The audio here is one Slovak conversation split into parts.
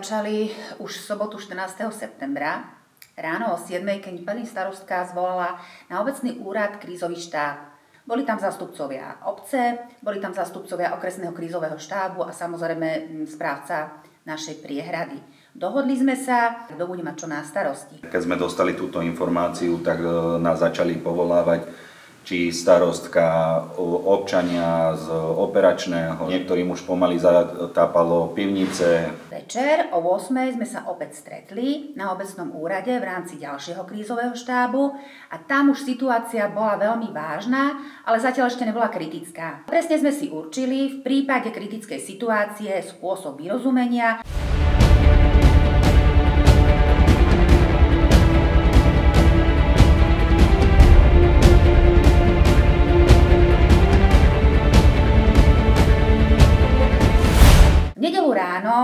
začali už v sobotu 14. septembra. Ráno o 7, keď pani starostka zvolala na obecný úrad krízový štáb. Boli tam zástupcovia obce, boli tam zástupcovia okresného krízového štábu a samozrejme správca našej priehrady. Dohodli sme sa, kto bude mať čo na starosti. Keď sme dostali túto informáciu, tak nás začali povolávať či starostka, občania z operačného, niektorým už pomaly zatápalo pivnice. Večer o 8 sme sa opäť stretli na obecnom úrade v rámci ďalšieho krízového štábu a tam už situácia bola veľmi vážna, ale zatiaľ ešte nebola kritická. Presne sme si určili v prípade kritickej situácie spôsob vyrozumenia. V nedeľu ráno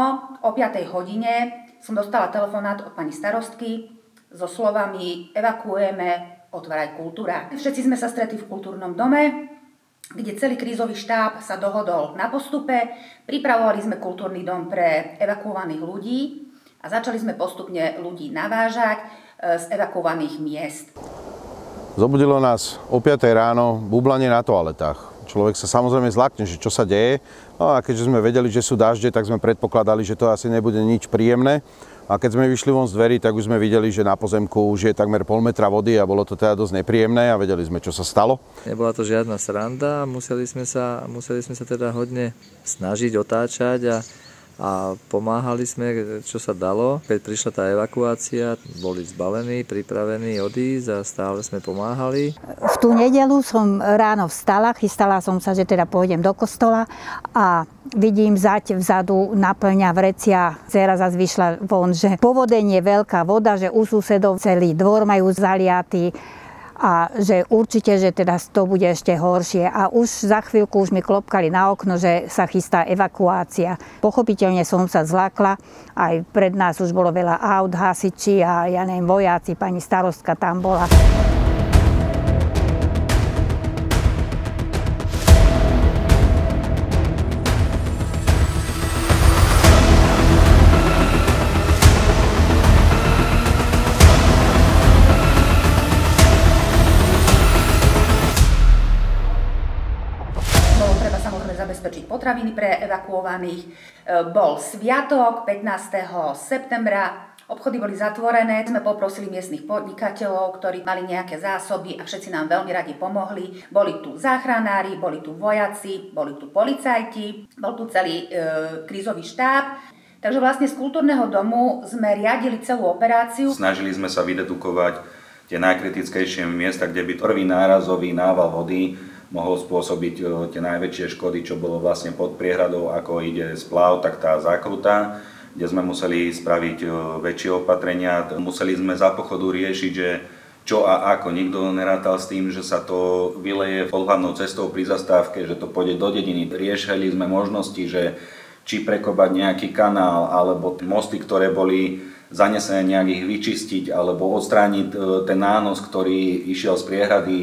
o 5 hodine som dostala telefonát od pani starostky so slovami evakuujeme, otváraj kultúra. Všetci sme sa stretli v kultúrnom dome, kde celý krízový štáb sa dohodol na postupe. Pripravovali sme kultúrny dom pre evakuovaných ľudí a začali sme postupne ľudí navážať z evakuovaných miest. Zobudilo nás o 5 ráno bublanie na toaletách. Človek sa samozrejme zlakne, že čo sa deje. No a keďže sme vedeli, že sú dažde, tak sme predpokladali, že to asi nebude nič príjemné. A keď sme vyšli von z dverí, tak už sme videli, že na pozemku už je takmer pol metra vody a bolo to teda dosť nepríjemné a vedeli sme, čo sa stalo. Nebola to žiadna sranda, museli sme sa teda hodne snažiť, otáčať a pomáhali sme, čo sa dalo. Keď prišla tá evakuácia, boli zbalení, pripravení odísť a stále sme pomáhali. V tú nedeľu som ráno vstala, chystala som sa, že teda pôjdem do kostola a vidím zať vzadu naplňa vrecia. Dcera zase vyšla von, že povodenie, veľká voda, že u susedov celý dvor majú zaliatý. A že určite, že teda to bude ešte horšie. A už za chvíľku už mi klopkali na okno, že sa chystá evakuácia. Pochopiteľne som sa zlákla, aj pred nás už bolo veľa aut, hasiči a ja neviem, vojaci, pani starostka tam bola. Zabezpečiť potraviny pre evakuovaných. Bol sviatok 15. septembra, obchody boli zatvorené. Sme poprosili miestnych podnikateľov, ktorí mali nejaké zásoby a všetci nám veľmi radi pomohli. Boli tu záchranári, boli tu vojaci, boli tu policajti, bol tu celý krízový štáb. Takže vlastne z kultúrneho domu sme riadili celú operáciu. Snažili sme sa vydedukovať tie najkritickejšie miesta, kde by prvý nárazový nával vody mohol spôsobiť tie najväčšie škody, čo bolo vlastne pod priehradou, ako ide splav, tak tá zákruta, kde sme museli spraviť väčšie opatrenia. Museli sme za pochodu riešiť, že čo a ako. Nikto nerátal s tým, že sa to vyleje pod hlavnou cestou pri zastávke, že to pôjde do dediny. Riešili sme možnosti, že či prekopať nejaký kanál, alebo mosty, ktoré boli zanesené, nejak ich vyčistiť, alebo odstrániť ten nános, ktorý išiel z priehrady.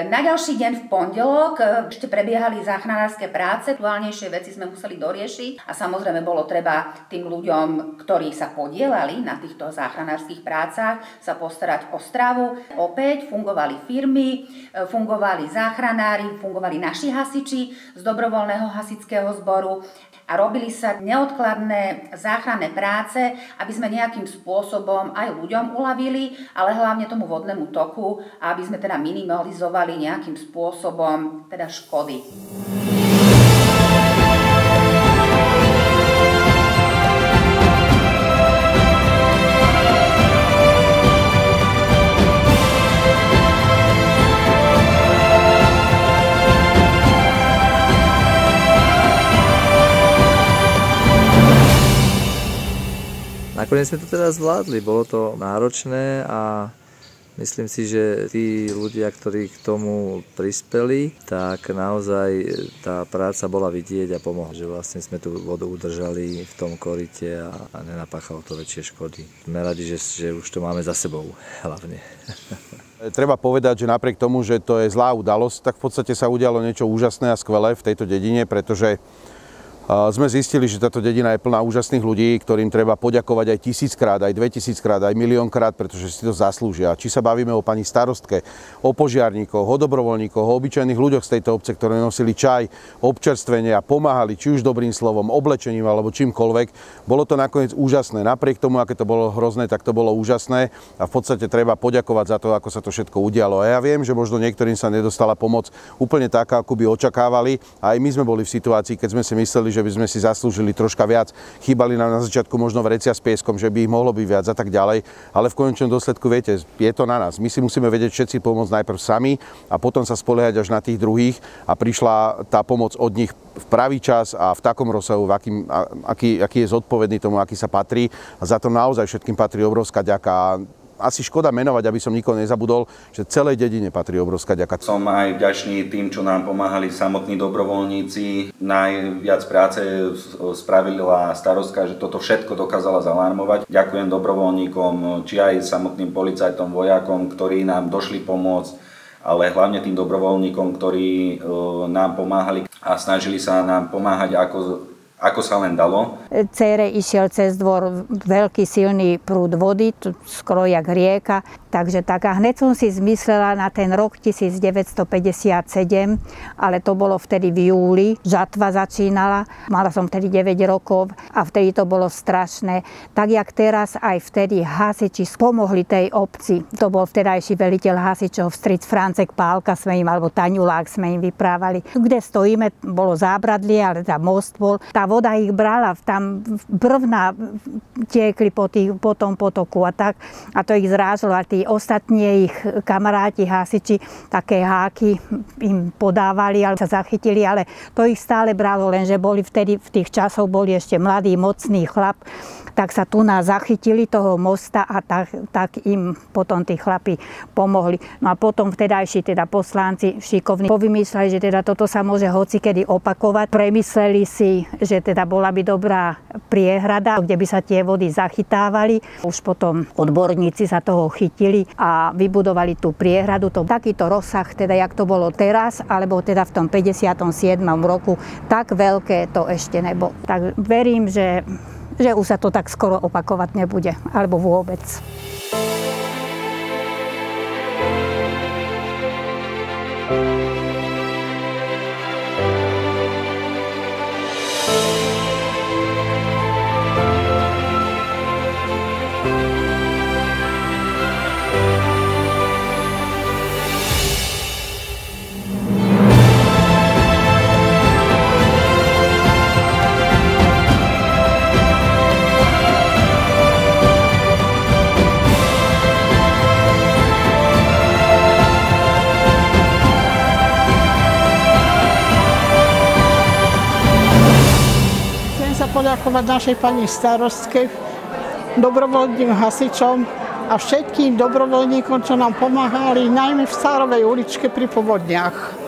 Na ďalší deň v pondelok ešte prebiehali záchranárske práce, aktuálnejšie veci sme museli doriešiť a samozrejme bolo treba tým ľuďom, ktorí sa podielali na týchto záchranárskych prácach, sa postarať o stravu. Opäť fungovali firmy, fungovali záchranári, fungovali naši hasiči z dobrovoľného hasičského zboru a robili sa neodkladné záchranné práce, aby sme nejakým spôsobom aj ľuďom uľavili, ale hlavne tomu vodnému toku, aby sme teda minimalizovali nejakým spôsobom teda škody. Nakoniec sme to teda zvládli, bolo to náročné a Myslím si, že tí ľudia, ktorí k tomu prispeli, tak naozaj tá práca bola vidieť a pomohla. Že vlastne sme tú vodu udržali v tom koryte a nenapáchalo to väčšie škody. Sme radi, že už to máme za sebou hlavne. Treba povedať, že napriek tomu, že to je zlá udalosť, tak v podstate sa udialo niečo úžasné a skvelé v tejto dedine, pretože sme zistili, že táto dedina je plná úžasných ľudí, ktorým treba poďakovať aj 1000-krát, aj 2000-krát, aj miliónkrát, pretože si to zaslúžia. Či sa bavíme o pani starostke, o požiarníkoch, o dobrovoľníkoch, o obyčajných ľuďoch z tejto obce, ktorí nosili čaj, občerstvenie a pomáhali či už dobrým slovom, oblečením alebo čímkoľvek. Bolo to nakoniec úžasné. Napriek tomu, aké to bolo hrozné, tak to bolo úžasné a v podstate treba poďakovať za to, ako sa to všetko udialo. A ja viem, že možno niektorým sa nedostala pomoc úplne taká, ako by očakávali. A aj my sme boli v situácii, keď sme si mysleli, že by sme si zaslúžili troška viac. Chýbali nám na začiatku možno vrecia s pieskom, že by ich mohlo byť viac a tak ďalej. Ale v konečnom dôsledku, viete, je to na nás. My si musíme vedieť všetci pomôcť najprv sami a potom sa spoliehať až na tých druhých. A prišla tá pomoc od nich v pravý čas a v takom rozsahu, aký je zodpovedný tomu, aký sa patrí. A za to naozaj všetkým patrí obrovská ďaká. Asi škoda menovať, aby som nikoho nezabudol, že celej dedine patrí obrovská ďaká. Som aj vďačný tým, čo nám pomáhali samotní dobrovoľníci. Najviac práce spravila starostka, že toto všetko dokázala zalarmovať. Ďakujem dobrovoľníkom, či aj samotným policajtom, vojakom, ktorí nám došli pomôcť, ale hlavne tým dobrovoľníkom, ktorí nám pomáhali a snažili sa nám pomáhať ako sa len dalo. Cére išiel cez dvor veľký silný prúd vody, skoro jak rieka. Takže tak a hneď som si zmyslela na ten rok 1957, ale to bolo vtedy v júli, žatva začínala, mala som vtedy 9 rokov a vtedy to bolo strašné. Tak jak teraz, aj vtedy hasiči pomohli tej obci. To bol vtedajší veliteľ hasičov, stric Francek Pálka sme im, alebo Taňulák sme im vyprávali. Kde stojíme, bolo zábradlie, ale tam most bol. Tá voda ich brala, tam brvná tiekli po tom potoku a tak. A to ich zrážalo. A tí ostatní ich kamaráti, hasiči, také háky im podávali, ale sa zachytili, ale to ich stále bralo, lenže boli vtedy, v tých časoch boli ešte mladý, mocný chlap, tak sa tu nás zachytili toho mosta a tak im potom tí chlapi pomohli. No a potom vtedajší teda poslanci šikovní povymýšľali, že teda toto sa môže hocikedy opakovať. Premysleli si, že teda bola by dobrá priehrada, kde by sa tie vody zachytávali. Už potom odborníci sa toho chytili a vybudovali tú priehradu. Takýto rozsah, teda jak to bolo teraz, alebo teda v tom 57. roku, tak veľké to ešte nebolo. Tak verím, že už sa to tak skoro opakovať nebude, alebo vôbec. Poďakovať našej pani starostke, dobrovoľným hasičom a všetkým dobrovoľníkom, čo nám pomáhali, najmä v Sárovej uličke pri povodniach.